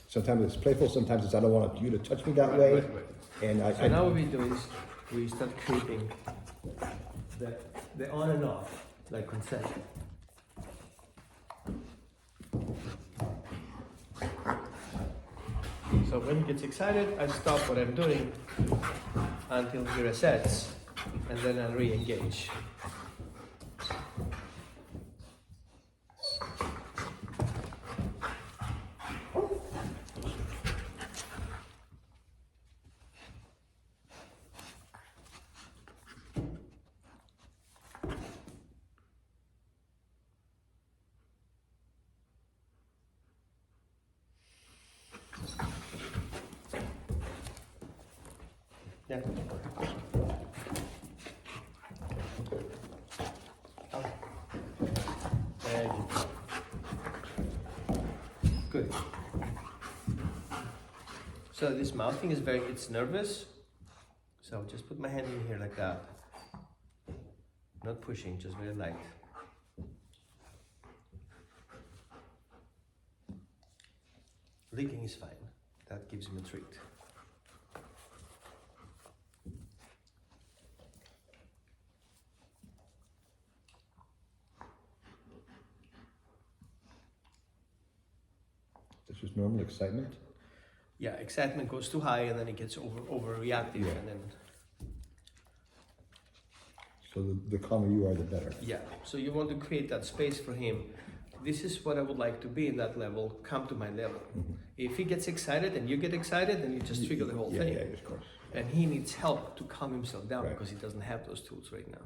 Sometimes it's playful, sometimes it's I don't want you to touch me that way. Right. And So now what we do is we start creating the on and off, like consent. So when he gets excited, I stop what I'm doing until he resets, and then I'll re-engage. Yeah. There you go. Good. So this mouthing is it's nervous. So just put my hand in here like that. Not pushing, just very light. Licking is fine. That gives him a treat. this is normal excitement. Yeah, excitement goes too high and then it gets over reactive, Yeah. and then So the calmer you are, the better. yeah. So you want to create that space for him. This is what I would like to be in that level. Come to my level. Mm-hmm. If he gets excited and you get excited, then you just trigger the whole thing. Yeah, of course. And he needs help to calm himself down Right. because he doesn't have those tools right now.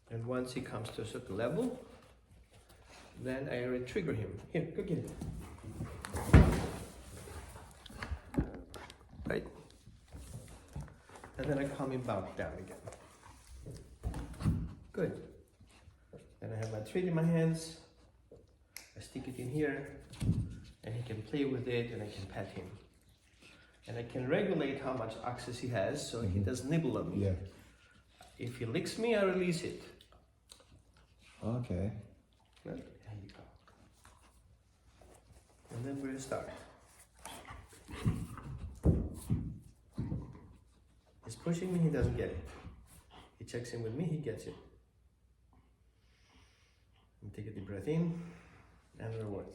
And once he comes to a certain level, then I re-trigger him. Here, go get it. Right? And then I calm him back down again. Good. Then I have my treat in my hands. I stick it in here, and he can play with it, and I can pet him. And I can regulate how much access he has, so he doesn't nibble on me. Yeah. If he licks me, I release it. Okay. Good. There you go. And then we'll start. He's pushing me, he doesn't get it. He checks in with me, he gets it. And take a deep breath in and reward.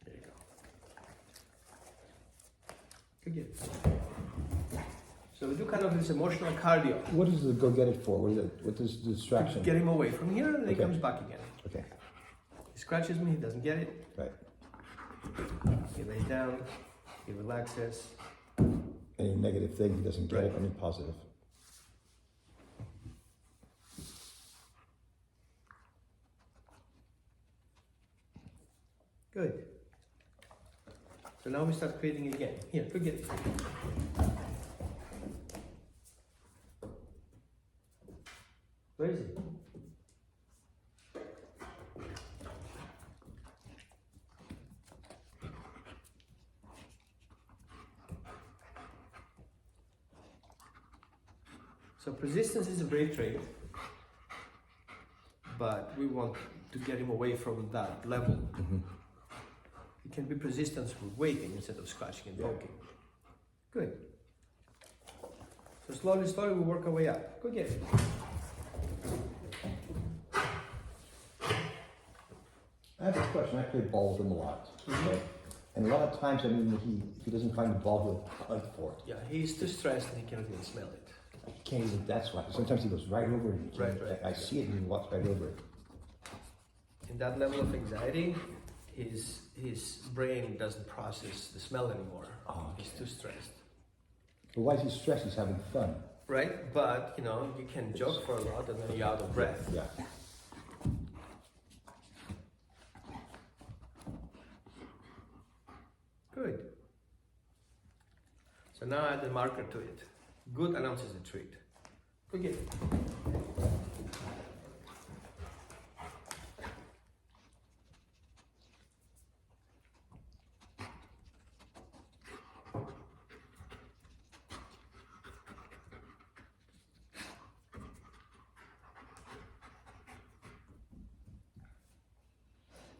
There you go. Good get it. So we do kind of this emotional cardio. What is the go get it for? What is the distraction? Get him away from here, and then he Okay. comes back again. Okay. He scratches me, he doesn't get it. Right. He lays down, he relaxes. Any negative thing, he doesn't get it. Right. Any positive. Good. So now we start creating again. Here, go get it. Where is it? So persistence is a brave trait, but we want to get him away from that level. It can be persistence with waiting instead of scratching and poking. Good. So slowly we work our way up. Go get it. I have a question. I play ball with him a lot. Okay? And a lot of times, I mean, he doesn't find the ball, he'll hunt for it. Yeah, he's too stressed and he can't even smell it. He can't even, that's why. Sometimes he goes right over it. Right. I see it and he walks right over it. In that level of anxiety, his brain doesn't process the smell anymore. Oh, okay. He's too stressed. But why is he stressed? He's having fun. Right? But, you know, you can joke for a lot and then you're out of breath. Yeah. Good. So now add the marker to it. Good announces the treat. Go get it.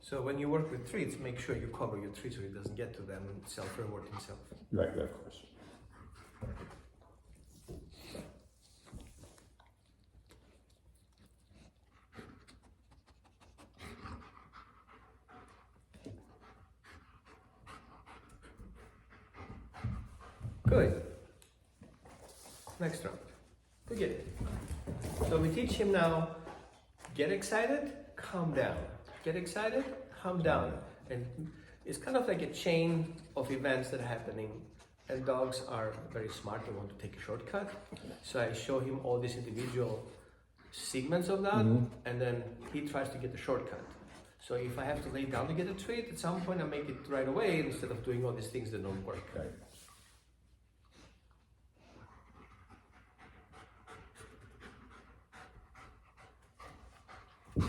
So when you work with treats, make sure you cover your treat so it doesn't get to them and self-reward himself. Right, of course. Good. Next round. Good. So we teach him now, get excited, calm down. Get excited, calm down. And it's kind of like a chain of events that are happening. And dogs are very smart, they want to take a shortcut. So I show him all these individual segments of that, and then he tries to get the shortcut. So if I have to lay down to get a treat, at some point I make it right away instead of doing all these things that don't work. Right.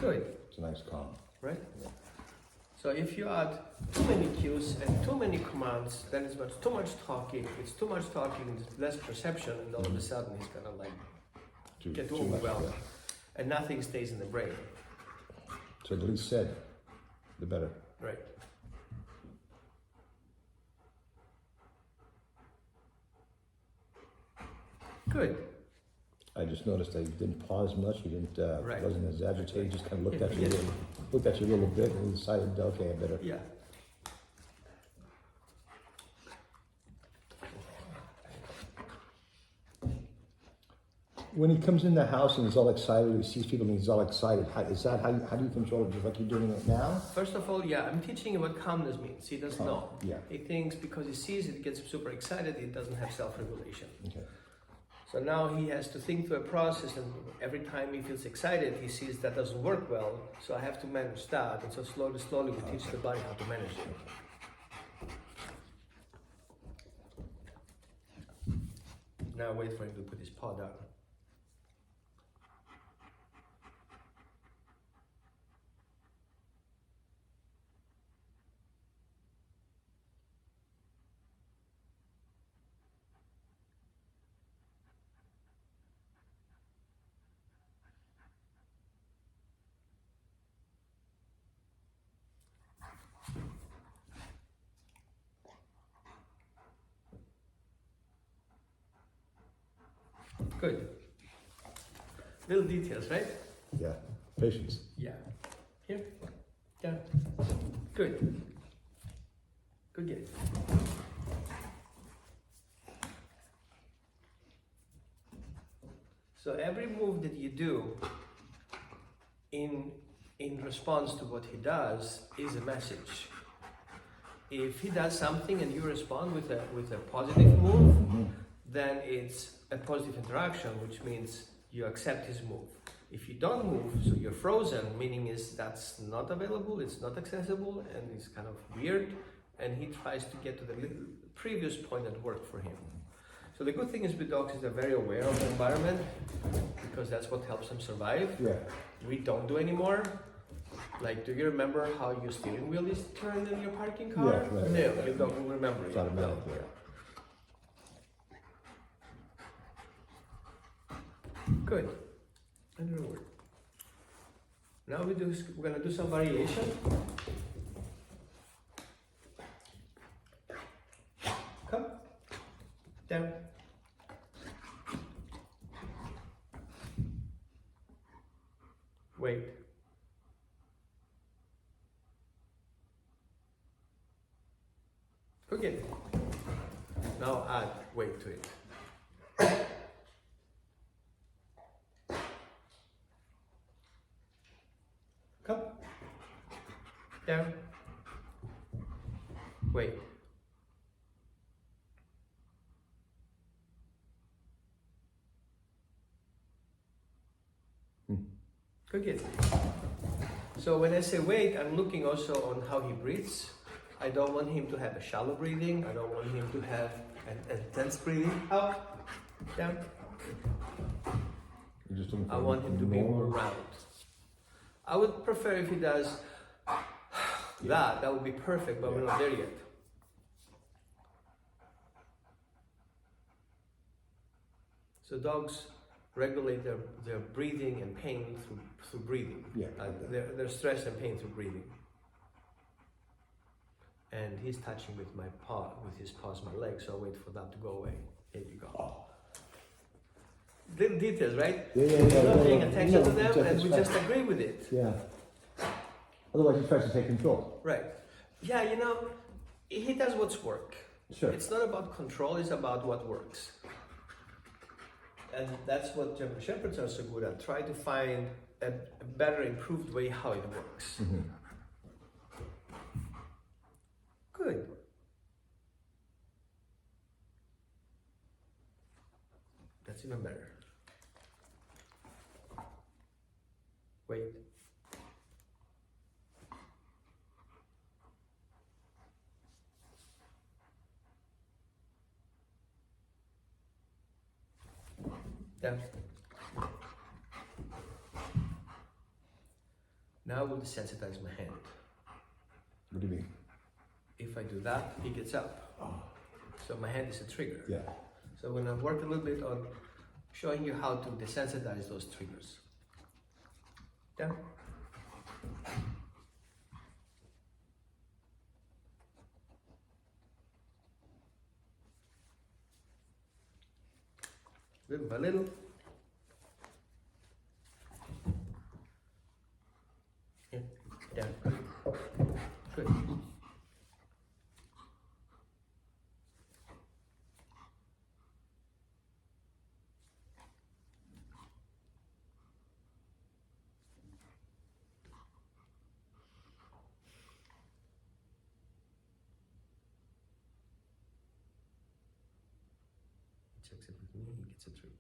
Good. It's a nice calm. Right? So if you add too many cues and too many commands, then it's too much talking. It's too much talking, it's less perception, and all of a sudden he's gonna like get Too overwhelmed, much, and nothing stays in the brain. So the least said, the better. Right. Good. I just noticed I didn't pause much. You didn't. Right. Wasn't as agitated. Just kind of looked Yeah, at you. yes. Looked at you a little bit and decided, okay, I better. Yeah. When he comes in the house and he's all excited, he sees people and he's all excited. How do you control it? Just like you're doing it now? First of all, yeah, I'm teaching him what calmness means. He doesn't know. Yeah. He thinks because he sees it, gets super excited, he doesn't have self-regulation. Okay. So now he has to think through a process, and every time he feels excited, he sees that doesn't work well, so I have to manage that. And so slowly we teach the body how to manage it. Now wait for him to put his paw down. Good. Little details, right? Yeah. Patience. Yeah. Here. Down. Good. Good game. So every move that you do in response to what he does is a message. If he does something and you respond with a positive move, then it's a positive interaction, which means you accept his move. If you don't move, so you're frozen, meaning is that's not available, it's not accessible, and it's kind of weird, and he tries to get to the previous point that worked for him. So the good thing is with dogs is they're very aware of the environment, because that's what helps them survive. Yeah. We don't do anymore. Like, do you remember how your steering wheel is turned in your parking car? Yeah, right. No, you don't remember It's it. automatic. No. Yeah. Good. And reward. Now we're gonna do some variation. Come. Down. Wait. Okay. Now add weight to it. Come. Down. Wait. Good. So when I say wait, I'm looking also on how he breathes. I don't want him to have a shallow breathing. I don't want him to have an intense breathing. Up, down. You're just looking for I want him to be more normal. round. I would prefer if he does that. That would be perfect, but we're not there yet. So dogs regulate their breathing and pain through breathing. Yeah. Their stress and pain through breathing. and he's touching with my paw, with his paws, my leg, so I wait for that to go away. Here you go. Oh. Little details, right? Yeah. We're not paying attention to No, them, and we just- just agree with it. Yeah. Otherwise, he tries to take control. Right. Yeah, you know, he does what's work. Sure. It's not about control, it's about what works. And that's what German Shepherds are so good at. Try to find a better, improved way how it works. Mm-hmm. Good. That's even better. Wait. Yeah. Now we'll desensitize my hand. What do you mean? If I do that, he gets up. Oh. So my hand is a trigger. Yeah. So I'm gonna work a little bit on showing you how to desensitize those triggers. Yeah. Little by little. Yeah. Yeah. Good. Checks it with me, he gets a treat.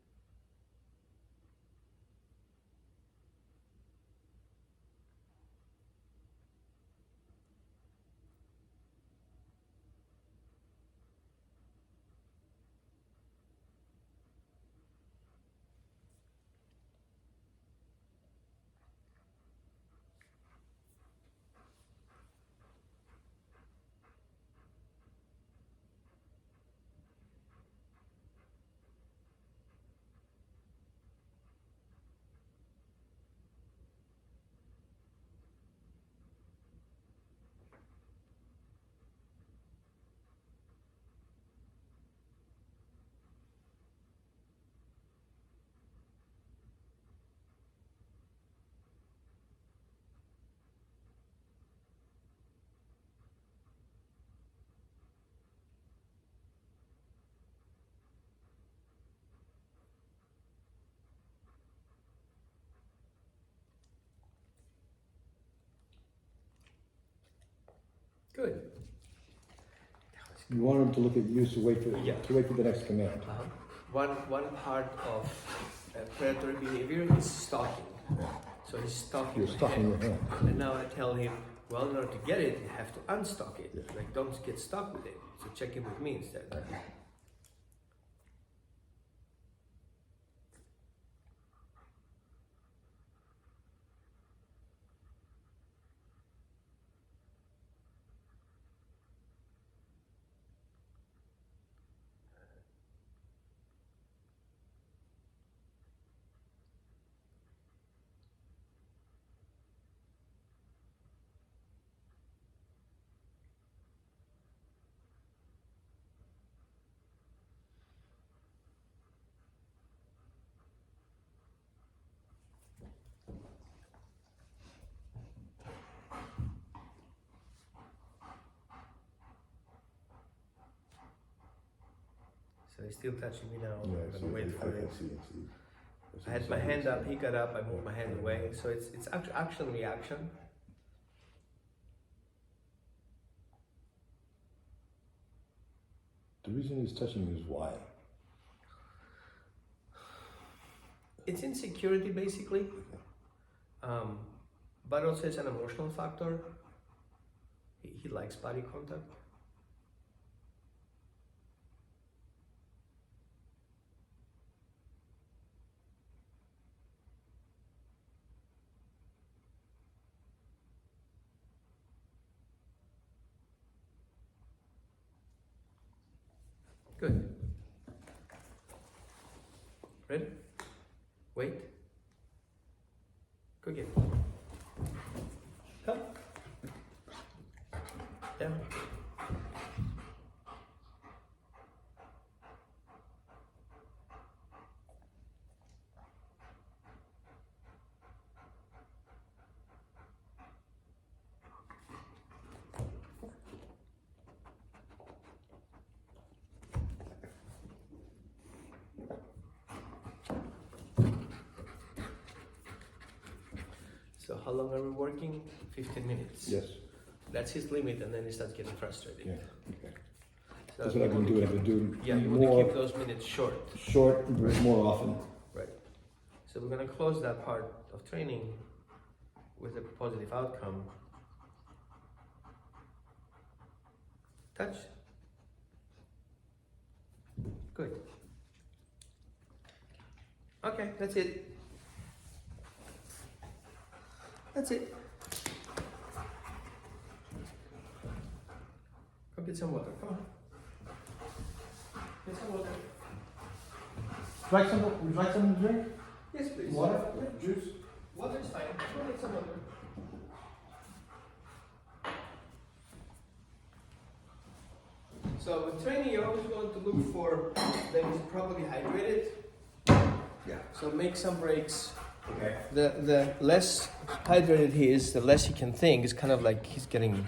Good. You want him to look at you to wait for Yeah. the next command. One part of predatory behavior is stalking. So he's stalking You're my stalking hand. your hand. And now I tell him, well, in order to get it, you have to unstock it. Yeah. Like, don't get stuck with it. So check in with me instead. So he's still touching me now. Yeah, I'm gonna wait for it. I see. I had my hand up, he got up, I moved my hand away. So it's action reaction. The reason he's touching you is why? It's insecurity basically, but also it's an emotional factor. He likes body contact. Good. Ready? Wait. Go again. Come. Down. So how long are we working? 15 minutes. Yes. That's his limit, and then he starts getting frustrated. Yeah. Okay. So That's what I've been doing. I've been doing Yeah, you want to more keep those minutes short. short, more often. Right. So we're going to close that part of training with a positive outcome. Touch. Good. Okay, that's it. That's it. Go get some water. Come on. Get some water. Would you like something to drink? Yes, please. Water? Yeah. Juice? Water is fine. Go get some water. So with training, you're always going to look for them properly hydrated. Yeah. So make some breaks. Okay. The less hydrated he is, the less he can think. It's kind of like he's getting